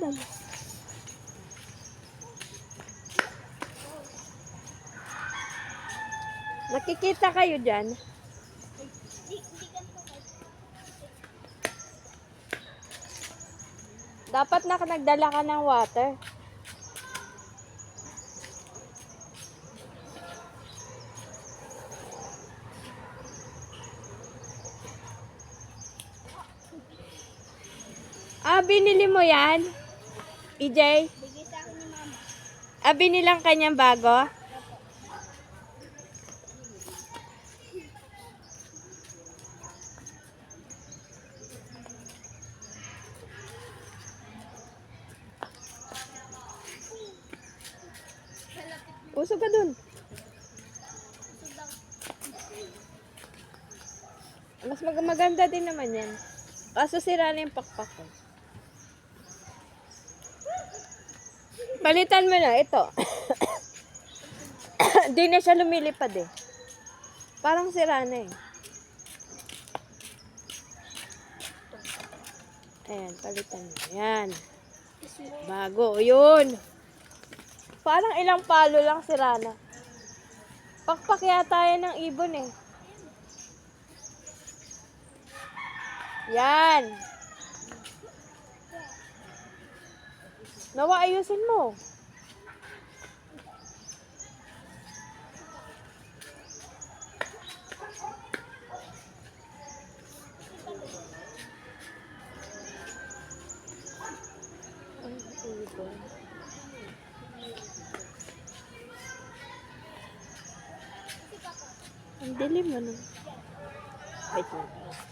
naman. Nakikita kayo dyan? Dapat nagdala ka ng water. Binili mo yan? EJ? Bigay sa akin ni mama. Binilang kanyang bago? Usog ka dun. Mas maganda din naman yan. Kaso sira na yung pakpak ko. Palitan mo na ito. Di na siya lumilipad eh. Parang sira na eh. Ayan, palitan mo. Ayan. Bago. Yun. Parang ilang palo lang sira na. Pakpak yata yan ng ibon eh. Yan. Nawa, ayusin mo. Ang dilim ano. Wait lang.